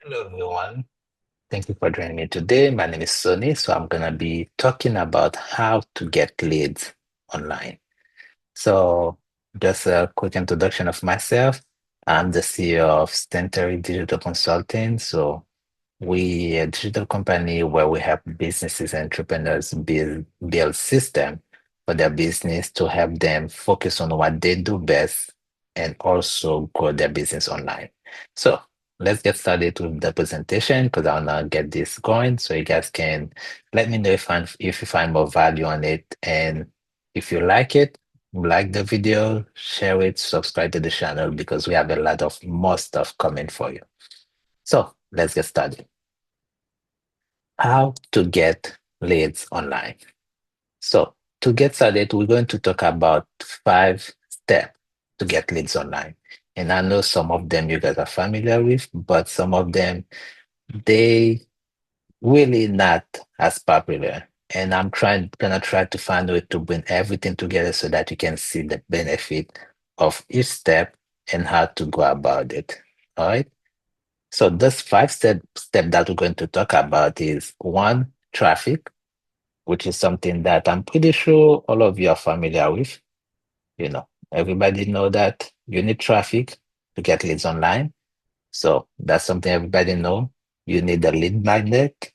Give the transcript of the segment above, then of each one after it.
Hello, everyone. Thank you for joining me today. My name is Sonny, so I'm going to be talking about how to get leads online. So, just a quick introduction of myself. I'm the CEO of Stentery Digital Consulting. So, we a digital company where we help businesses and entrepreneurs build system for their business to help them focus on what they do best and also grow their business online. So let's get started with the presentation because I wanna get this going so you guys can let me know if you find more value on it, and if you like it, like the video, share it, subscribe to the channel because we have a lot of more stuff coming for you. So let's get started. How to get leads online. So to get started, we're going to talk about 5 steps to get leads online. And I know some of them you guys are familiar with, but some of them they really not as popular. And gonna try to find a way to bring everything together so that you can see the benefit of each step and how to go about it. All right. So this step that we're going to talk about is one, traffic, which is something that I'm pretty sure all of you are familiar with. Everybody know that you need traffic to get leads online. So that's something everybody know. You need a lead magnet.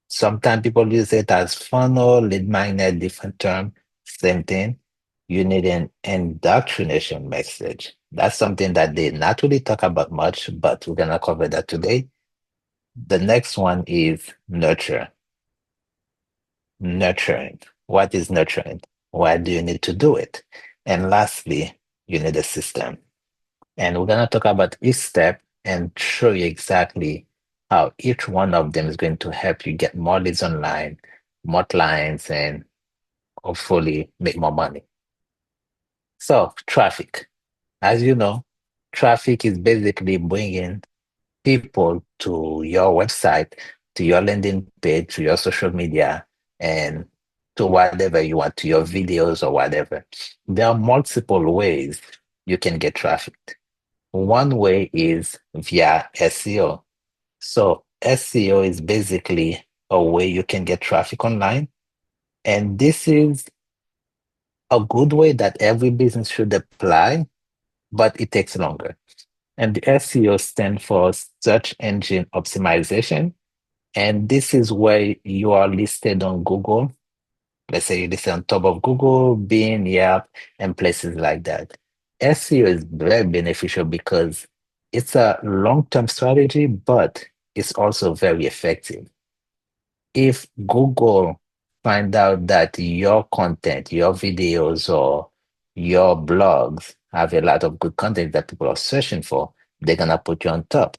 Sometimes people use it as funnel, lead magnet, different term, same thing. You need an indoctrination message. That's something that they not really talk about much, but we're gonna cover that today. The next one is nurture. Nurturing. What is nurturing? Why do you need to do it? And lastly, you need a system. And we're going to talk about each step and show you exactly how each one of them is going to help you get more leads online, more clients, and hopefully make more money. So, traffic. As you know, traffic is basically bringing people to your website, to your landing page, to your social media, and to whatever you want, to your videos or whatever. There are multiple ways you can get traffic. One way is via SEO. So SEO is basically a way you can get traffic online. And this is a good way that every business should apply, but it takes longer. And the SEO stands for search engine optimization. And this is where you are listed on Google. Let's say you listed on top of Google, Bing, Yelp, and places like that. SEO is very beneficial because it's a long-term strategy, but it's also very effective. If Google find out that your content, your videos, or your blogs have a lot of good content that people are searching for, they're gonna put you on top.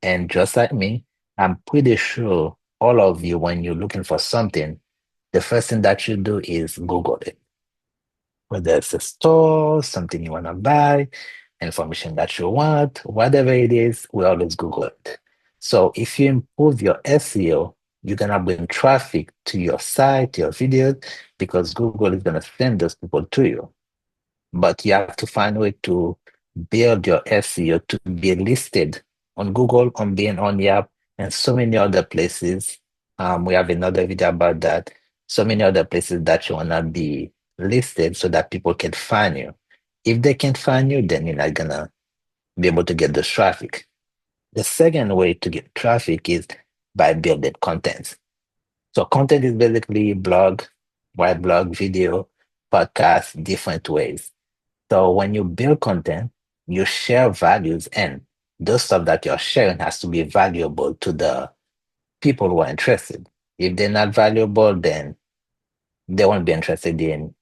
And just like me, I'm pretty sure all of you, when you're looking for something, the first thing that you do is Google it. Whether it's a store, something you want to buy, information that you want, whatever it is, we always Google it. So if you improve your SEO, you're gonna bring traffic to your site, your videos, because Google is gonna send those people to you. But you have to find a way to build your SEO to be listed on Google, on Bing, on Yelp, and so many other places. We have another video about that. So many other places that you wanna be listed so that people can find you. If they can't find you, then you're not gonna be able to get the traffic. The second way to get traffic is by building content. So content is basically blog, white blog, video, podcast, different ways. So when you build content, you share values, and those stuff that you're sharing has to be valuable to the people who are interested. If they're not valuable, then they won't be interested in,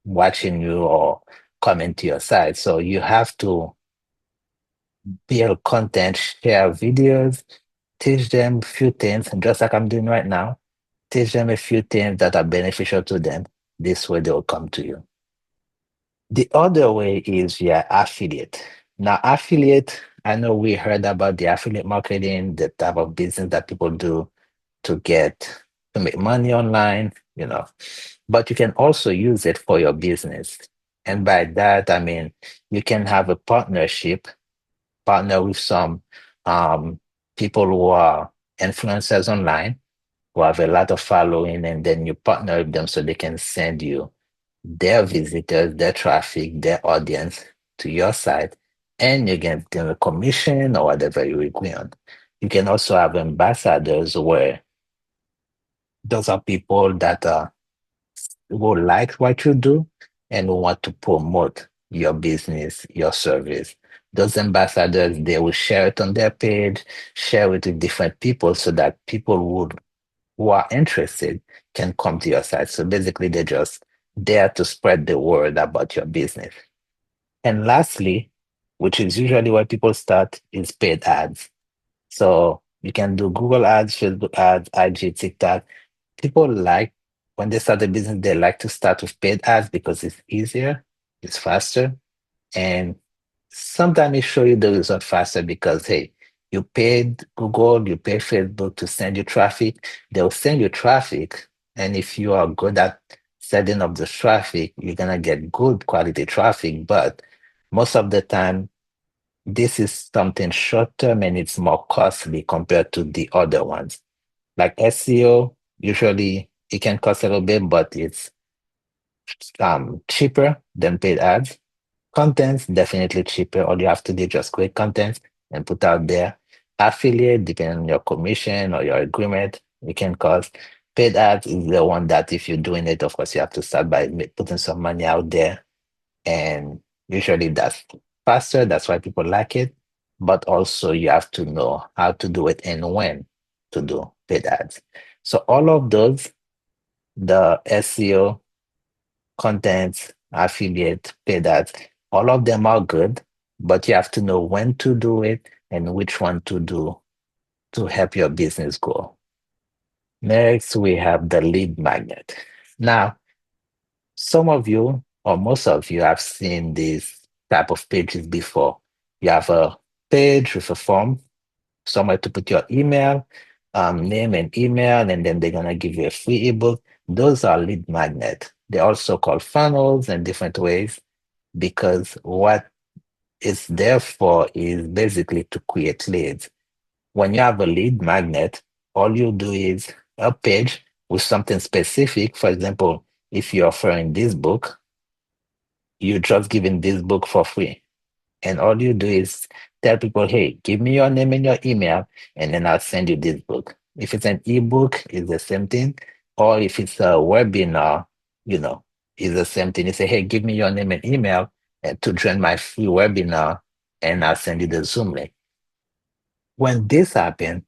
watching you or coming to your site. So you have to build content, share videos, teach them a few things, just like I'm doing right now. Teach them a few things that are beneficial to them. This way they'll come to you. The other way is via affiliate. Now, affiliate, I know we heard about the affiliate marketing, the type of business that people do to to make money online, but you can also use it for your business. And by that, I mean, you can have a partnership, partner with some people who are influencers online, who have a lot of following, and then you partner with them so they can send you their visitors, their traffic, their audience to your site, and you get them a commission or whatever you agree on. You can also have ambassadors where those are people that who like what you do and who want to promote your business, your service. Those ambassadors, they will share it on their page, share it with different people so that people would who are interested can come to your site. So basically, they're just there to spread the word about your business. And lastly, which is usually where people start, is paid ads. So you can do Google ads, Facebook ads, IG, TikTok. People like when they start a business, they like to start with paid ads because it's easier, it's faster, and sometimes it show you the result faster because hey, you paid Google, you paid Facebook to send you traffic. They'll send you traffic, and if you are good at setting up the traffic, you're gonna get good quality traffic. But most of the time, this is something short term and it's more costly compared to the other ones. Like SEO, usually it can cost a little bit, but it's cheaper than paid ads. Content's definitely cheaper. All you have to do is just create content and put out there. Affiliate, depending on your commission or your agreement, it can cost. Paid ads is the one that if you're doing it, of course, you have to start by putting some money out there. And usually that's faster. That's why people like it. But also you have to know how to do it and when to do paid ads. So all of those, the SEO, content, affiliate, paid ads, all of them are good, but you have to know when to do it and which one to do to help your business grow. Next, we have the lead magnet. Now, some of you or most of you have seen these type of pages before. You have a page with a form, somewhere to put your email, name and email, and then they're gonna give you a free ebook. Those are lead magnet. They're also called funnels in different ways because what it's there for is basically to create leads. When you have a lead magnet, all you do is a page with something specific. For example, if you're offering this book, you're just giving this book for free. And all you do is tell people, hey, give me your name and your email, and then I'll send you this book. If it's an ebook, it's the same thing. Or if it's a webinar, you know, it's the same thing. You say, hey, give me your name and email to join my free webinar, and I'll send you the Zoom link. When this happens,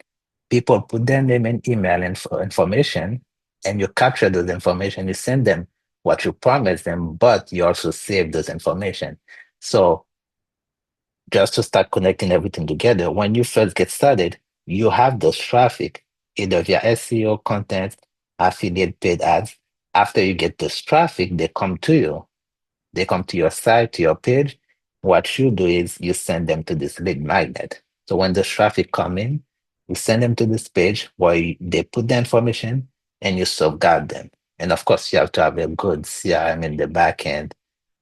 people put their name and email information, and you capture those information. You send them what you promised them, but you also save those information. So just to start connecting everything together, when you first get started, you have those traffic, either via SEO, content, affiliate, paid ads. After you get this traffic, they come to you. They come to your site, to your page. What you do is you send them to this lead magnet. So when the traffic come in, you send them to this page where they put the information and you safeguard them. And of course, you have to have a good CRM in the back end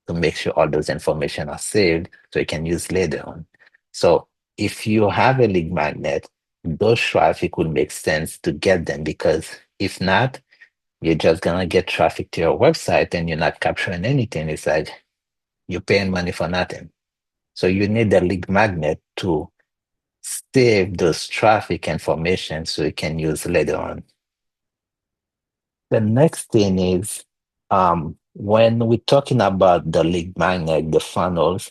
to make sure all those information are saved so you can use later on. So if you have a lead magnet, those traffic would make sense to get them because if not, you're just gonna get traffic to your website and you're not capturing anything. It's like you're paying money for nothing. So you need a lead magnet to save those traffic information so you can use later on. The next thing is when we're talking about the lead magnet, the funnels,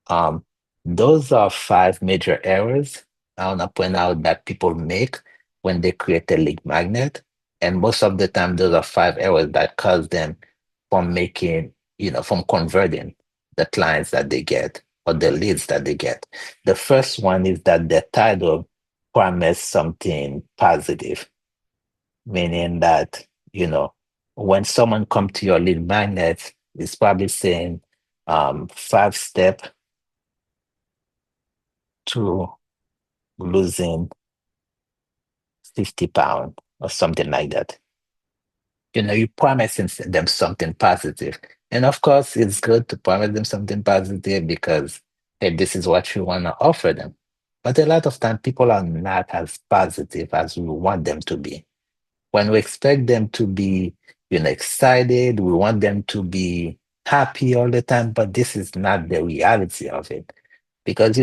um, those are five major errors I want to point out that people make when they create a lead magnet. And most of the time, those are five errors that cause them from making, from converting the clients that they get or the leads that they get. The first one is that the title promise something positive, meaning that, when someone come to your lead magnet, it's probably saying 5 step to losing 50 pounds or something like that. You're promising them something positive. And of course, it's good to promise them something positive because, hey, this is what you want to offer them. But a lot of time people are not as positive as we want them to be. When we expect them to be, excited, we want them to be happy all the time, but this is not the reality of it. Because,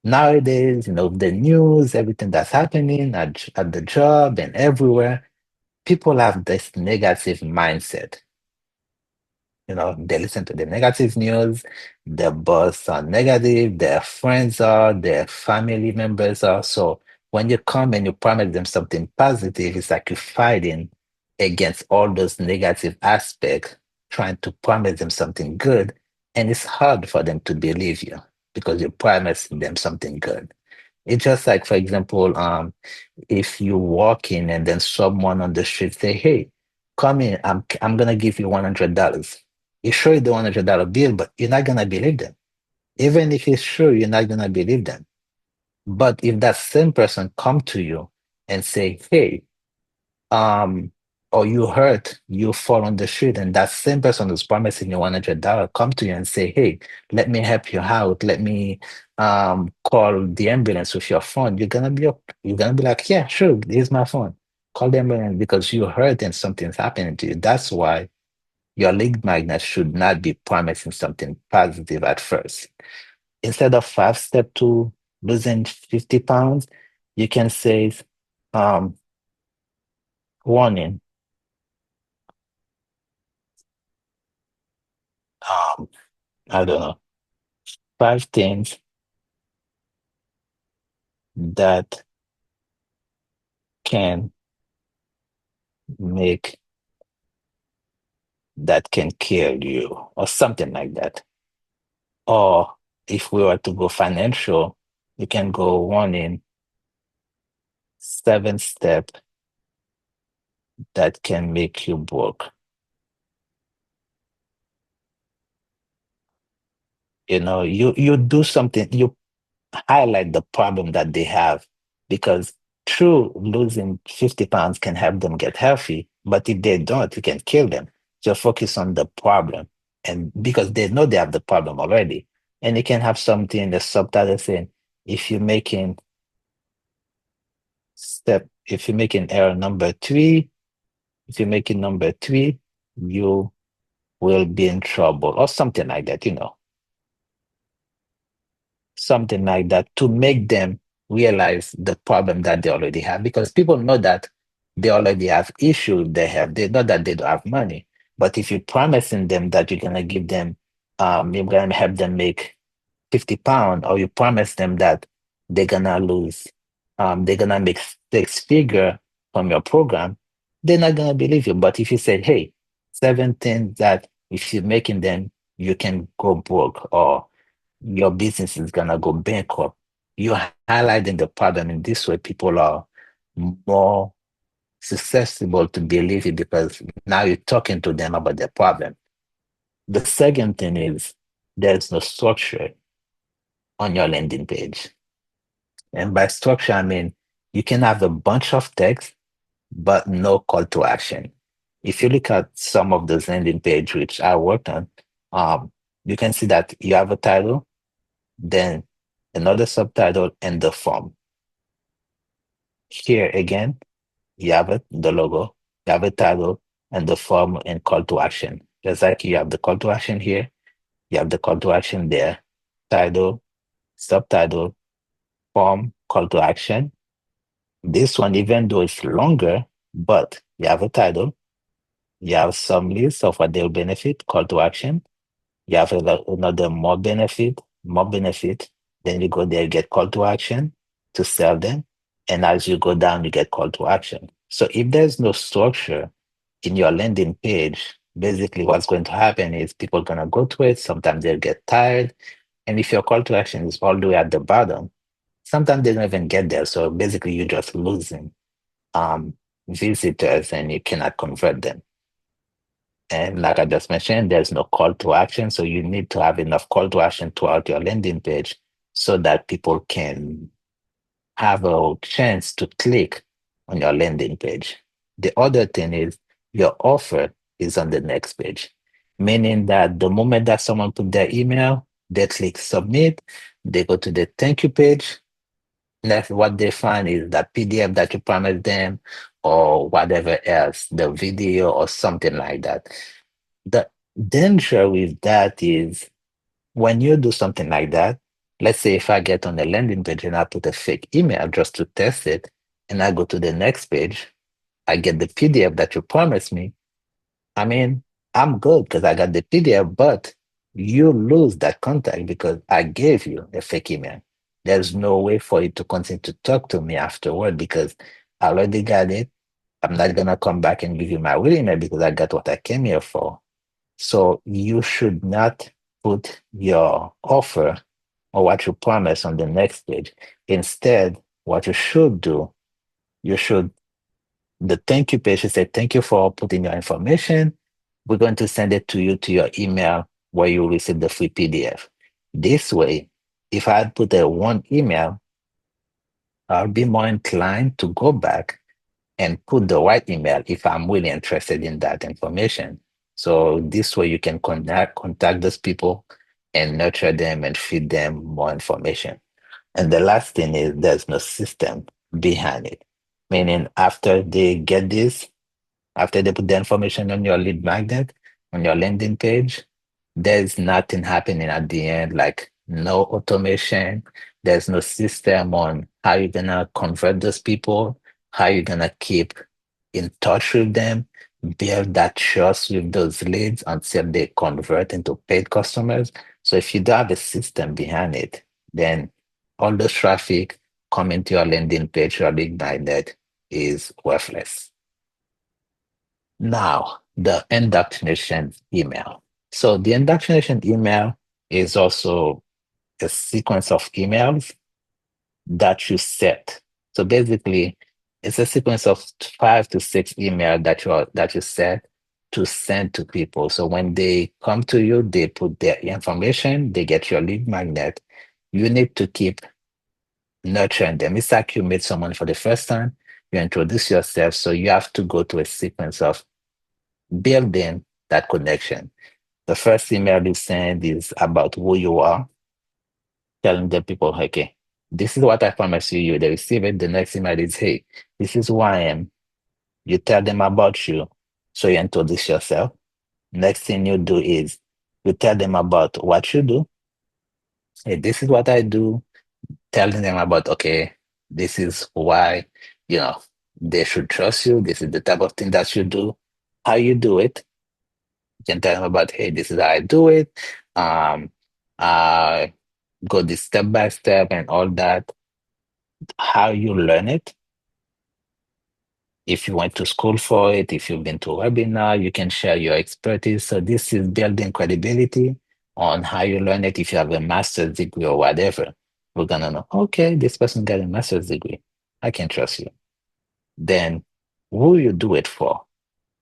nowadays, the news, everything that's happening at the job and everywhere, people have this negative mindset. They listen to the negative news, their boss are negative, their friends are, their family members are. So when you come and you promise them something positive, it's like you're fighting against all those negative aspects, trying to promise them something good. And it's hard for them to believe you because you're promising them something good. It's just like, for example, if you walk in and then someone on the street say, "Hey, come in, I'm gonna give you $100." You show you the $100 bill, but you're not gonna believe them. Even if it's true, you're not gonna believe them. But if that same person come to you and say, "Hey, um, or you hurt, you fall on the street," and that same person who's promising you $100 come to you and say, "Hey, let me help you out. Let me call the ambulance with your phone." You're gonna be like, "Yeah, sure, here's my phone. Call the ambulance because you hurt and something's happening to you." That's why your lead magnet should not be promising something positive at first. Instead of 5 step to losing 50 pounds, you can say, um, warning, um, I don't know, 5 things that can make that can kill you, or something like that. Or if we were to go financial, you can go warning, 7 step that can make you broke. You do something, you highlight the problem that they have, because true losing 50 pounds can help them get healthy, but if they don't, it can kill them. Just focus on the problem. And because they know they have the problem already. And you can have something in the subtitle saying, if you're making if you're making error number 3, if you're making number 3, you will be in trouble, or something like that, something like that, to make them realize the problem that they already have, because people know that they already have issues they know that they don't have money. But if you're promising them that you're going to give them you're going to help them make 50 pounds, or you promise them that they're going to lose they're going to make 6 figure from your program, they're not going to believe you. But if you said, "Hey, 7 things that if you're making them, you can go broke, or your business is gonna go bankrupt," you're highlighting the problem. In this way, people are more susceptible to believe it, because now you're talking to them about their problem. The second thing is, there's no structure on your landing page. And by structure, I mean you can have a bunch of text, but no call to action. If you look at some of those landing page which I worked on, um, you can see that you have a title, then another subtitle, and the form. Here again, you have the logo, you have a title, and the form and call to action. Just like you have the call to action here, you have the call to action there. Title, subtitle, form, call to action. This one, even though it's longer, but you have a title, you have some list of what they'll benefit, call to action. You have another more benefit. Then you go there, get call to action to sell them. And as you go down, you get call to action. So if there's no structure in your landing page, basically what's going to happen is people are going to go to it. Sometimes they'll get tired. And if your call to action is all the way at the bottom, sometimes they don't even get there. So basically you're just losing um, visitors, and you cannot convert them. And like I just mentioned, there's no call to action. So you need to have enough call to action throughout your landing page so that people can have a chance to click on your landing page. The other thing is, your offer is on the next page, meaning that the moment that someone put their email, they click submit, they go to the thank you page, next, what they find is that PDF that you promised them, or whatever else, the video or something like that. The danger with that is when you do something like that, let's say if I get on the landing page and I put a fake email just to test it, and I go to the next page, I get the PDF that you promised me. I mean, I'm good because I got the PDF, but you lose that contact because I gave you a fake email. There's no way for you to continue to talk to me afterward because I already got it. I'm not gonna come back and give you my real email because I got what I came here for. So you should not put your offer or what you promise on the next page. Instead, what you should do, you should the thank you page should say thank you for putting your information. We're going to send it to you to your email where you will receive the free PDF. This way, if I had put a one email, I'll be more inclined to go back and put the right email if I'm really interested in that information. So this way you can contact those people and nurture them and feed them more information. And the last thing is there's no system behind it. Meaning after they put the information on your lead magnet, on your landing page, there's nothing happening at the end, like no automation. There's no system on how you're gonna convert those people, how you're gonna keep in touch with them, build that trust with those leads until they convert into paid customers. So if you don't have a system behind it, then all the traffic coming to your landing page, your lead magnet is worthless. Now, the indoctrination email. So the indoctrination email is also a sequence of emails that you set. So basically, it's a sequence of 5 to 6 emails that you set to send to people. So when they come to you, they put their information, they get your lead magnet. You need to keep nurturing them. It's like you meet someone for the first time, you introduce yourself, so you have to go to a sequence of building that connection. The first email you send is about who you are, telling the people, okay, this is what I promise you. You they receive it. The next email is, hey, this is who I am. You tell them about you. So you introduce yourself. Next thing you do is you tell them about what you do. Hey, this is what I do. Telling them about, okay, this is why, you know, they should trust you. This is the type of thing that you do, how you do it. You can tell them about, hey, this is how I do it. Um, I go this step by step and all that, how you learn it. If you went to school for it, if you've been to a webinar, you can share your expertise. So this is building credibility on how you learn it. If you have a master's degree or whatever, we're gonna know, okay, this person got a master's degree. I can trust you. Then who you do it for.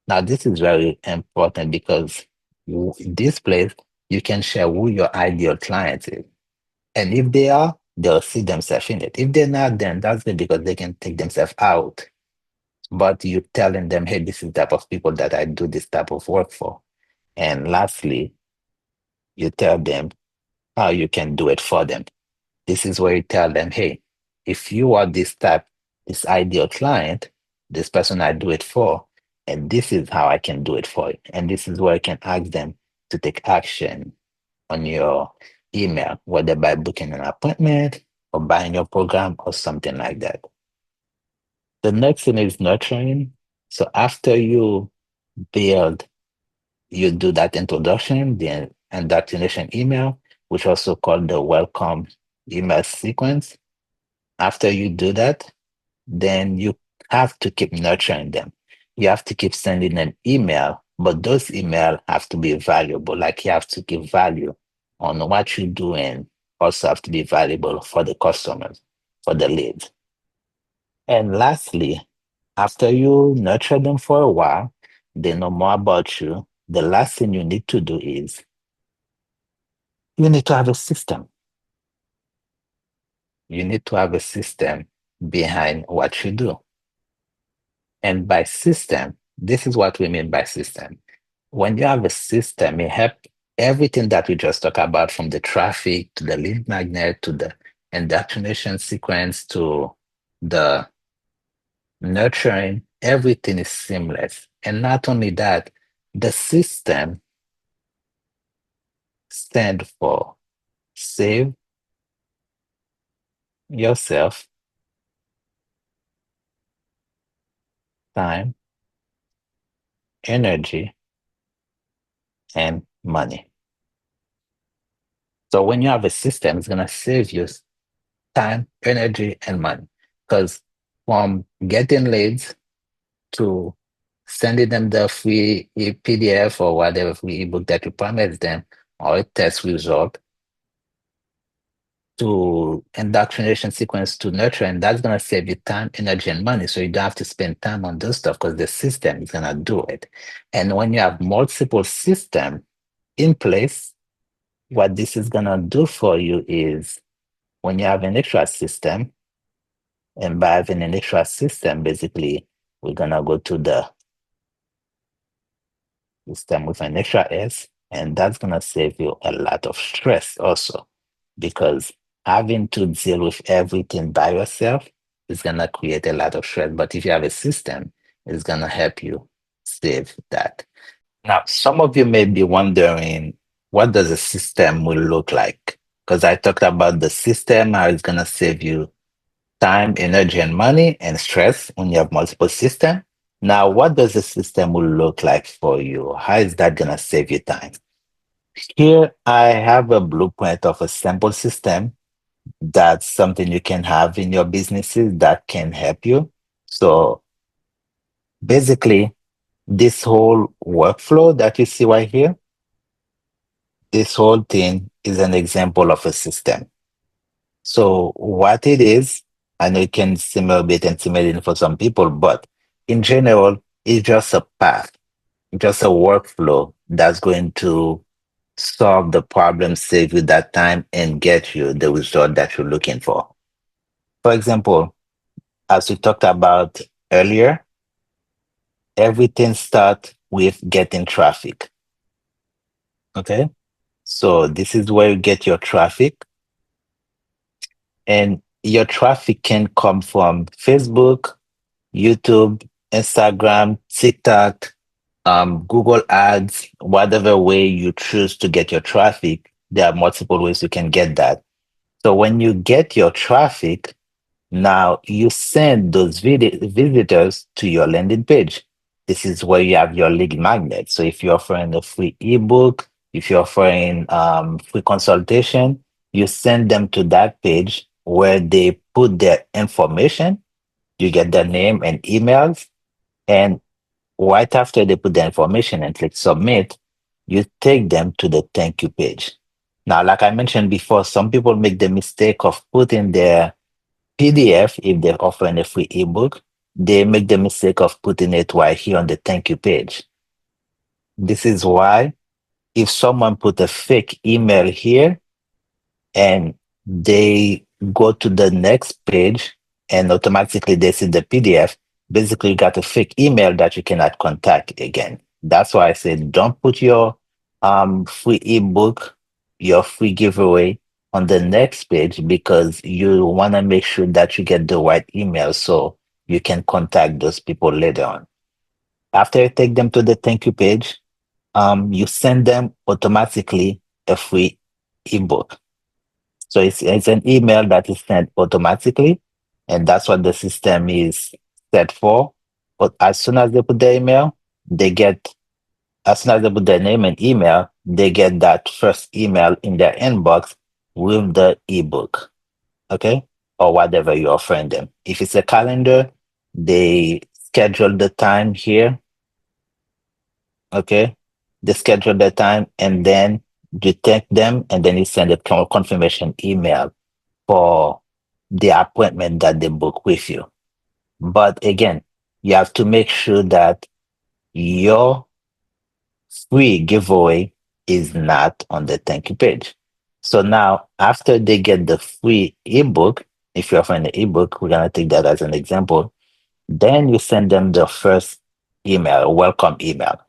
Now, this is very important because in this place, you can share who your ideal client is. And if they are, they'll see themselves in it. If they're not, then that's it because they can take themselves out. But you telling them, hey, this is the type of people that I do this type of work for. And lastly, you tell them how you can do it for them. This is where you tell them, hey, if you are this ideal client, this person I do it for, and this is how I can do it for you. And this is where I can ask them to take action on your email, whether by booking an appointment or buying your program or something like that. The next thing is nurturing. So after build, you do that introduction, the indoctrination email, which also called the welcome email sequence. After you do that, then you have to keep nurturing them. You have to keep sending an email, but those emails have to be valuable. Like you have to give value on what you do and also have to be valuable for the customers, for the leads. And lastly, after you nurture them for a while, they know more about you. The last thing you need to do is you need to have a system. You need to have a system behind what you do. And by system, this is what we mean by system. When you have a system, it helps everything that we just talked about from the traffic to the lead magnet to the indoctrination sequence to the nurturing, everything is seamless. And not only that, the system stand for save yourself time, energy, and money. So when you have a system, it's gonna save you time, energy, and money. Because from getting leads to sending them the free PDF or whatever free ebook that you promised them, or a test result, to indoctrination sequence to nurture, and that's gonna save you time, energy, and money. So you don't have to spend time on those stuff because the system is gonna do it. And when you have multiple system in place, what this is gonna do for you is when you have an extra system, and by having an extra system, basically, we're gonna go to the system with an extra S, and that's gonna save you a lot of stress also, because having to deal with everything by yourself is gonna create a lot of stress. But if you have a system, it's gonna help you save that. Now, some of you may be wondering, what does a system will look like? Because I talked about the system, how it's gonna save you time, energy, and money, and stress when you have multiple systems. Now, what does the system will look like for you? How is that gonna save you time? Here, I have a blueprint of a simple system. That's something you can have in your businesses that can help you. So basically, this whole workflow that you see right here, this whole thing is an example of a system. So what it is, I know it can seem a bit intimidating for some people, but in general, it's just a path, just a workflow that's going to solve the problem, save you that time, and get you the result that you're looking for. For example, as we talked about earlier, everything starts with getting traffic. Okay. So this is where you get your traffic, and your traffic can come from Facebook, YouTube, Instagram, TikTok, Google Ads, whatever way you choose to get your traffic. There are multiple ways you can get that. So when you get your traffic, now you send those visitors to your landing page. This is where you have your lead magnet. So if you're offering a free ebook, if you're offering free consultation, you send them to that page where they put their information. You get their name and emails, and right after they put the information and click submit, you take them to the thank you page. Now, like I mentioned before, some people make the mistake of putting their PDF, if they're offering a free ebook, they make the mistake of putting it right here on the thank you page. This is why if someone put a fake email here and they go to the next page and automatically they see the PDF, basically you got a fake email that you cannot contact again. That's why I said don't put your free ebook, your free giveaway on the next page, because you want to make sure that you get the right email so you can contact those people later on. After you take them to the thank you page, you send them automatically a free ebook. So it's an email that is sent automatically, and that's what the system is set for. But as soon as they put the email, they get, as soon as they put their name and email, they get that first email in their inbox with the ebook, okay? Or whatever you're offering them. If it's a calendar, they schedule the time here, okay? They schedule the time, and then you thank them, and then you send a confirmation email for the appointment that they book with you. But again, you have to make sure that your free giveaway is not on the thank you page. So now, after they get the free ebook, if you're offering the ebook, we're going to take that as an example. Then you send them the first email, a welcome email.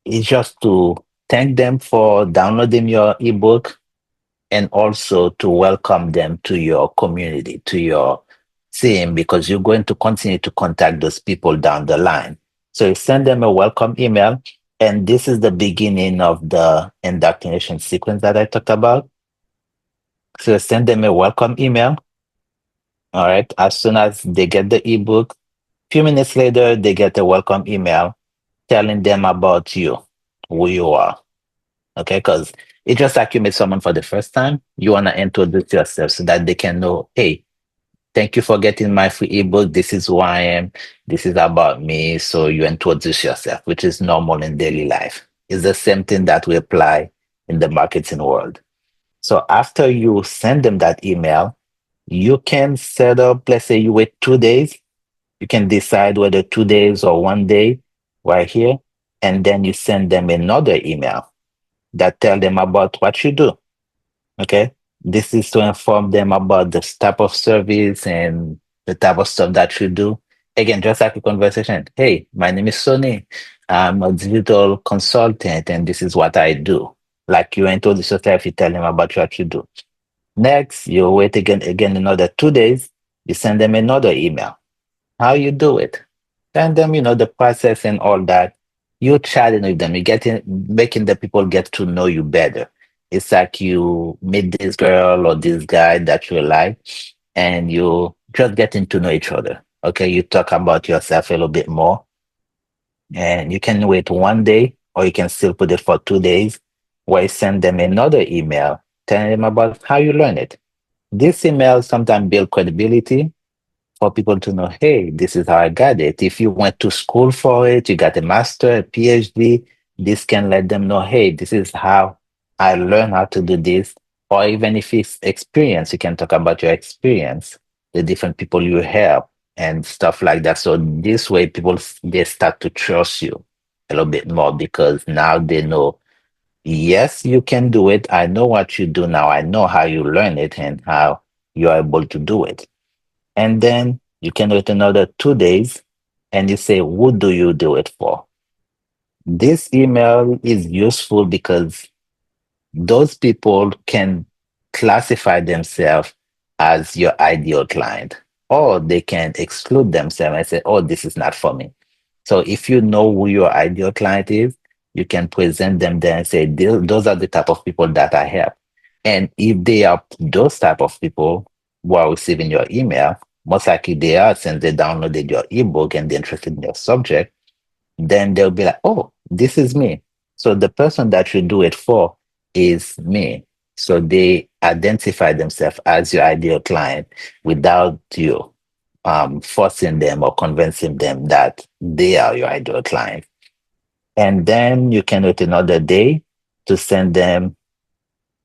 It's just to thank them for downloading your ebook, and also to welcome them to your community, to your team, because you're going to continue to contact those people down the line. So you send them a welcome email, and this is the beginning of the indoctrination sequence that I talked about. So you send them a welcome email. All right. As soon as they get the ebook, few minutes later, they get a welcome email telling them about you, who you are. Okay, because it's just like you meet someone for the first time. You want to introduce yourself so that they can know, hey, thank you for getting my free ebook. This is who I am. This is about me. So you introduce yourself, which is normal in daily life. It's the same thing that we apply in the marketing world. So after you send them that email, you can set up, let's say you wait 2 days. You can decide whether 2 days or one day right here. And then you send them another email that tell them about what you do. Okay. This is to inform them about the type of service and the type of stuff that you do. Again, just like a conversation. Hey, my name is Sonny. I'm a digital consultant and this is what I do. Like you introduce yourself, you tell them about what you do. Next, you wait again another 2 days, you send them another email. How you do it? Send them, the process and all that. You chatting with them. You getting making the people get to know you better. It's like you meet this girl or this guy that you like, and you just getting to know each other. Okay, you talk about yourself a little bit more, and you can wait one day, or you can still put it for 2 days, where you send them another email telling them about how you learn it. This email sometimes build credibility for people to know, hey, this is how I got it. If you went to school for it, you got a master, a PhD, this can let them know, hey, this is how I learned how to do this. Or even if it's experience, you can talk about your experience, the different people you help and stuff like that. So this way people they start to trust you a little bit more because now they know, yes, you can do it. I know what you do now. I know how you learn it and how you're able to do it. And then you can wait another 2 days and you say, who do you do it for? This email is useful because those people can classify themselves as your ideal client, or they can exclude themselves and say, oh, this is not for me. So if you know who your ideal client is, you can present them there and say, those are the type of people that I help. And if they are those type of people who are receiving your email, most likely they are since they downloaded your ebook and they're interested in your subject, then they'll be like, oh, this is me. So the person that you do it for is me. So they identify themselves as your ideal client without you forcing them or convincing them that they are your ideal client. And then you can wait another day to send them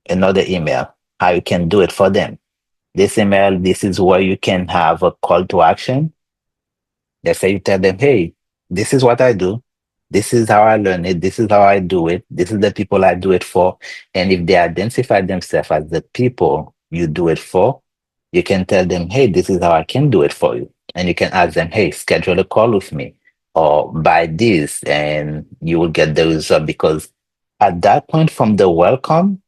another email, how you can do it for them. This email, this is where you can have a call to action. Let's say you tell them, hey, this is what I do. This is how I learn it. This is how I do it. This is the people I do it for. And if they identify themselves as the people you do it for, you can tell them, hey, this is how I can do it for you. And you can ask them, hey, schedule a call with me or buy this, and you will get the result because at that point from the welcome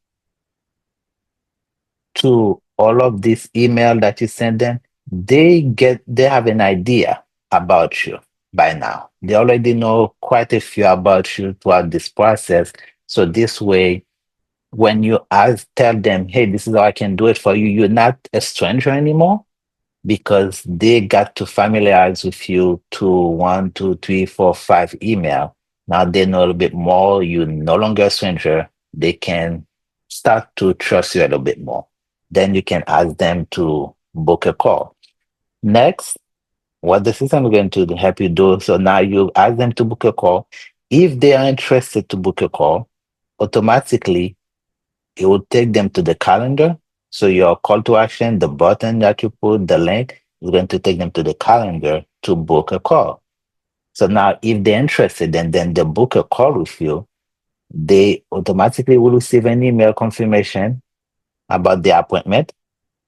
to all of this email that you send them, they have an idea about you by now. They already know quite a few about you throughout this process. So this way, when you tell them, hey, this is how I can do it for you, you're not a stranger anymore because they got to familiarize with you to 1, 2, 3, 4, 5 email. Now they know a little bit more. You're no longer a stranger. They can start to trust you a little bit more. Then you can ask them to book a call. Next, what the system is going to help you do. So now you ask them to book a call. If they are interested to book a call, automatically it will take them to the calendar. So your call to action, the button that you put, the link is going to take them to the calendar to book a call. So now if they're interested and then they book a call with you, they automatically will receive an email confirmation about the appointment.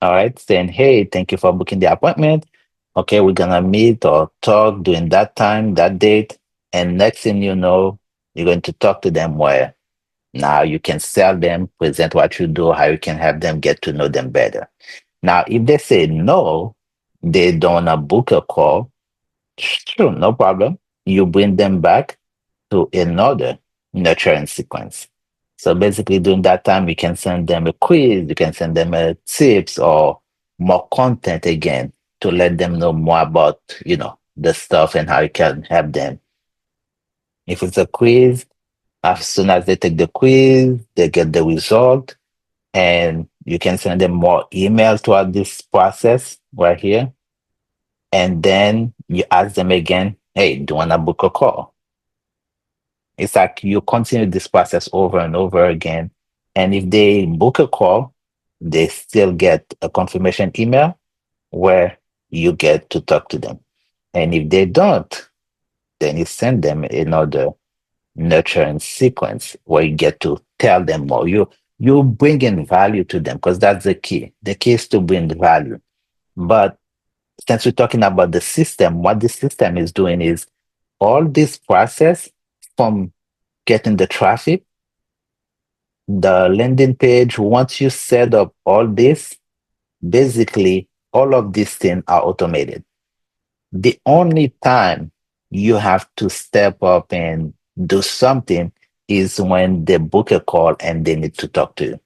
All right, saying, hey, thank you for booking the appointment. Okay, we're gonna meet or talk during that time, that date. And next thing you know, you're going to talk to them where Now you can sell them, present what you do, how you can help them get to know them better. Now, if they say no, they don't want to book a call, sure, no problem. You bring them back to another nurturing sequence. So basically, during that time, you can send them a quiz, you can send them a tips or more content again to let them know more about, the stuff and how you can help them. If it's a quiz, as soon as they take the quiz, they get the result, and you can send them more emails throughout this process right here. And then you ask them again, hey, do you want to book a call? It's like you continue this process over and over again. And if they book a call, they still get a confirmation email where you get to talk to them. And if they don't, then you send them another nurturing sequence where you get to tell them more. You bring in value to them because that's the key. The key is to bring value. But since we're talking about the system, what the system is doing is all this process from getting the traffic, the landing page, once you set up all this, basically all of these things are automated. The only time you have to step up and do something is when they book a call and they need to talk to you.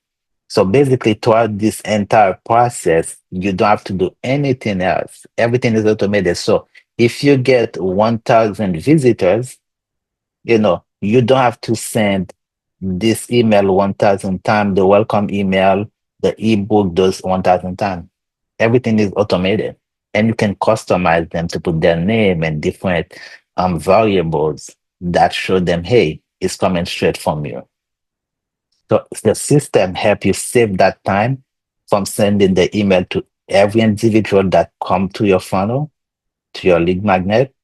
So basically, throughout this entire process, you don't have to do anything else. Everything is automated. So if you get 1,000 visitors, you don't have to send this email 1,000 times, the welcome email, the ebook those 1,000 times. Everything is automated. And you can customize them to put their name and different variables that show them, hey, it's coming straight from you. So the system help you save that time from sending the email to every individual that come to your funnel, to your lead magnet.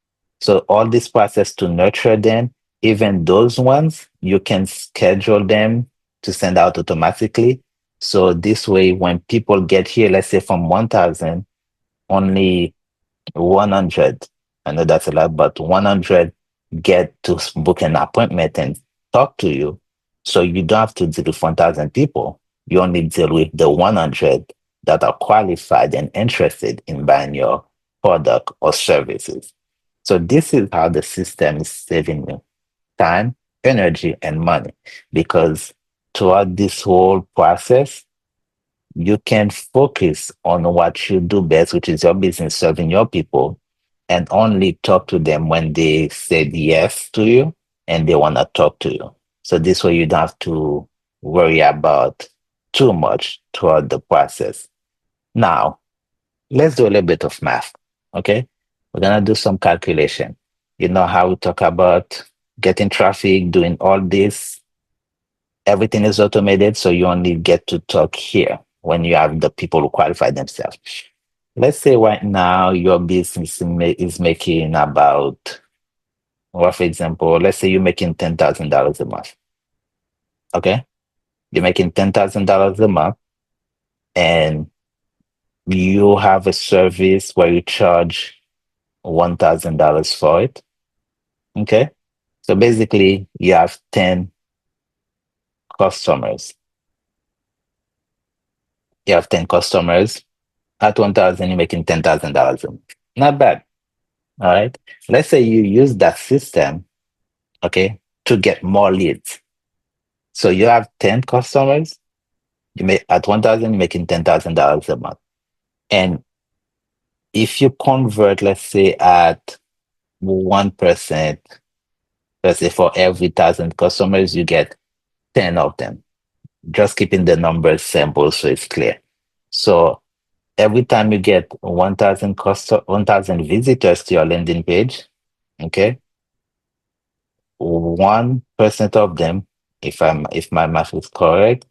So all this process to nurture them, even those ones, you can schedule them to send out automatically. So this way, when people get here, let's say from 1,000, only 100, I know that's a lot, but 100 get to book an appointment and talk to you. So you don't have to deal with 1,000 people. You only deal with the 100 that are qualified and interested in buying your product or services. So this is how the system is saving you time, energy, and money. Because throughout this whole process, you can focus on what you do best, which is your business, serving your people, and only talk to them when they said yes to you and they want to talk to you. So this way you don't have to worry about too much throughout the process. Now, let's do a little bit of math. Okay. We're going to do some calculation. You know how we talk about getting traffic, doing all this. Everything is automated. So you only get to talk here when you have the people who qualify themselves. Let's say right now your business is making about, well, for example, let's say you're making $10,000 a month. Okay. You're making $10,000 a month and you have a service where you charge $1,000 for it. Okay. So basically, you have 10 customers. You have 10 customers. At 1,000, you're making $10,000 a month. Not bad. All right. Let's say you use that system, okay, to get more leads. So you have 10 customers. You make at 1,000, you're making $10,000 a month. And if you convert, let's say at 1%, let's say for every 1,000 customers, you get 10 of them. Just keeping the numbers simple so it's clear. So every time you get 1,000 visitors to your landing page, okay, 1% of them, if my math is correct,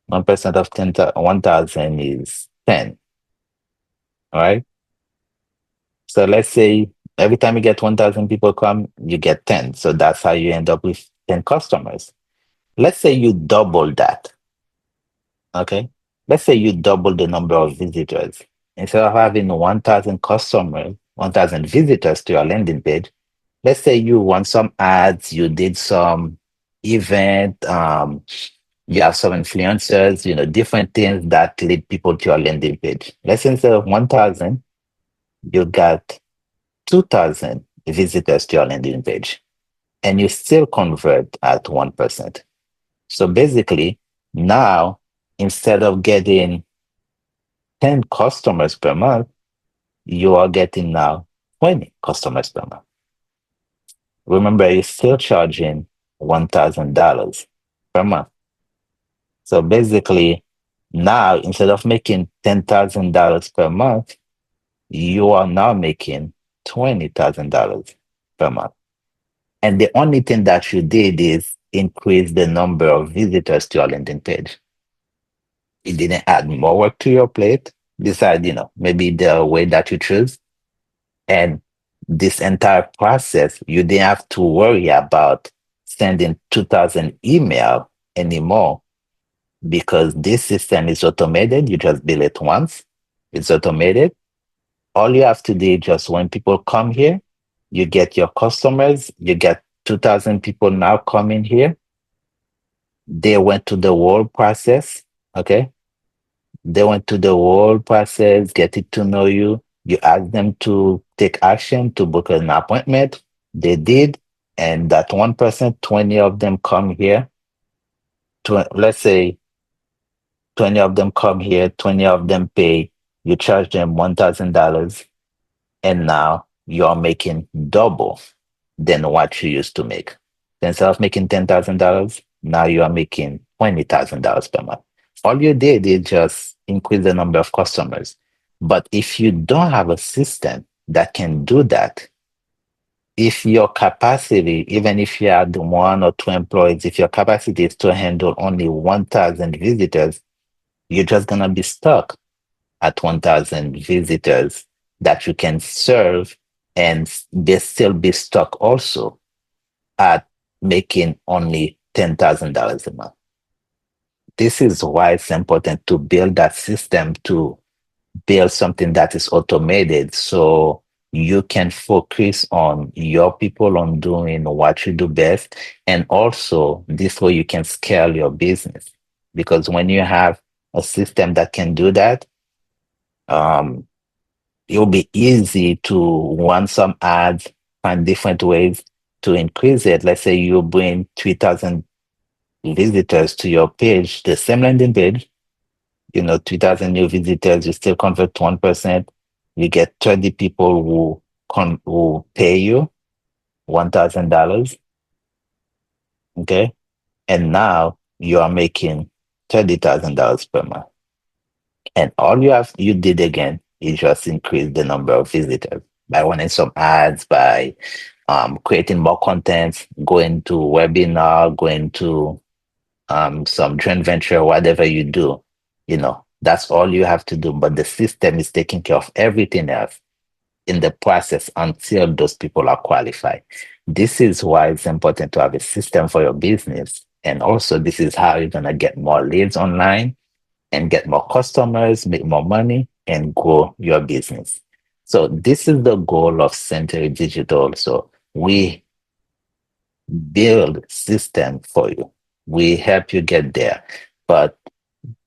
1% of 1,000 is 10. All right. So let's say every time you get 1,000 people come, you get 10. So that's how you end up with 10 customers. Let's say you double that. Okay. Let's say you double the number of visitors. Instead of having 1,000 customers, 1,000 visitors to your landing page, let's say you want some ads, you did some event. You have some influencers, different things that lead people to your landing page. Let's say instead of 1,000, you got 2,000 visitors to your landing page, and you still convert at 1%. So basically, now instead of getting 10 customers per month, you are getting now 20 customers per month. Remember, you're still charging $1,000 per month. So basically, now instead of making $10,000 per month, you are now making $20,000 per month. And the only thing that you did is increase the number of visitors to your landing page. It didn't add more work to your plate, besides, maybe the way that you choose. And this entire process, you didn't have to worry about sending 2,000 email anymore because this system is automated. You just bill it once. It's automated. All you have to do is just when people come here, you get your customers, you get 2,000 people now coming here. They went to the whole process. Okay. They went to the whole process, getting to know you. You asked them to take action to book an appointment. They did. And that 1%, 20 of them come here. Let's say 20 of them come here, 20 of them pay. You charge them $1,000. And now you're making double than what you used to make. Instead of making $10,000, now you are making $20,000 per month. All you did is just increase the number of customers. But if you don't have a system that can do that, if your capacity, even if you had 1 or 2 employees, if your capacity is to handle only 1,000 visitors, you're just going to be stuck at 1,000 visitors that you can serve, and they still be stuck also at making only $10,000 a month. This is why it's important to build that system, to build something that is automated so you can focus on your people, on doing what you do best. And also, this way you can scale your business. Because when you have a system that can do that, um, it'll be easy to run some ads, find different ways to increase it. Let's say you bring 3,000 visitors to your page, the same landing page, 3,000 new visitors, you still convert 1%. You get 30 people who pay you $1,000. Okay. And now you are making $30,000 per month. And all you did again is just increase the number of visitors by running some ads, by creating more content, going to webinar, going to some joint venture, whatever you do, that's all you have to do. But the system is taking care of everything else in the process until those people are qualified. This is why it's important to have a system for your business. And also, this is how you're going to get more leads online and get more customers, make more money, and grow your business. So this is the goal of Century Digital. So we build system for you. We help you get there. But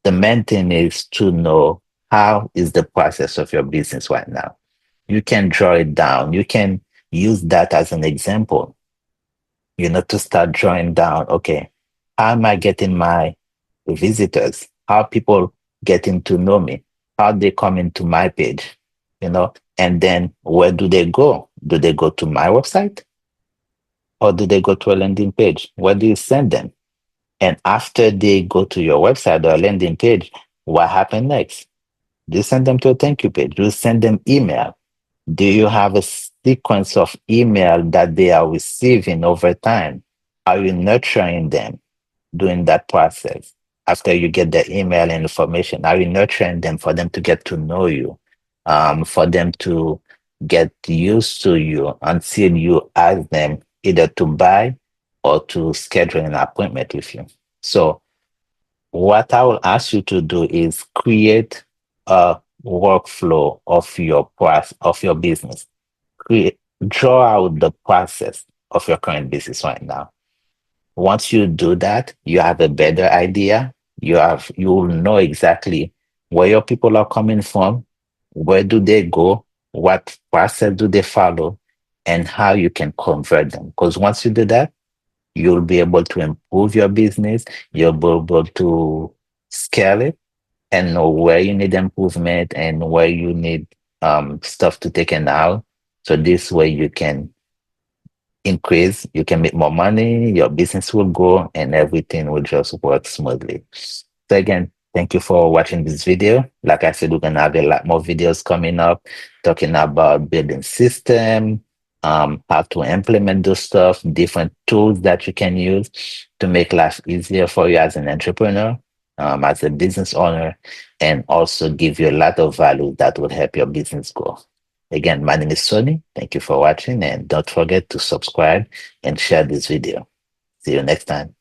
the main thing is to know how is the process of your business right now. You can draw it down. You can use that as an example, to start drawing down, okay, how am I getting my visitors? How are people getting to know me? How they come into my page, and then where do they go? Do they go to my website or do they go to a landing page? Where do you send them? And after they go to your website or landing page, what happened next? Do you send them to a thank you page? Do you send them email? Do you have a sequence of email that they are receiving over time? Are you nurturing them during that process? After you get the email and information, are you nurturing them for them to get to know you, for them to get used to you until you ask them either to buy or to schedule an appointment with you? So what I will ask you to do is create a workflow of your business. Create Draw out the process of your current business right now. Once you do that, you have a better idea. You'll know exactly where your people are coming from, where do they go, what process do they follow, and how you can convert them. Because once you do that, you'll be able to improve your business, you'll be able to scale it and know where you need improvement and where you need stuff to take out. So this way you can increase, you can make more money, your business will grow, and everything will just work smoothly. So again, thank you for watching this video. Like I said, we're gonna have a lot more videos coming up talking about building system, how to implement those stuff, different tools that you can use to make life easier for you as an entrepreneur, as a business owner, and also give you a lot of value that will help your business grow. Again, my name is Sonny. Thank you for watching, and don't forget to subscribe and share this video. See you next time.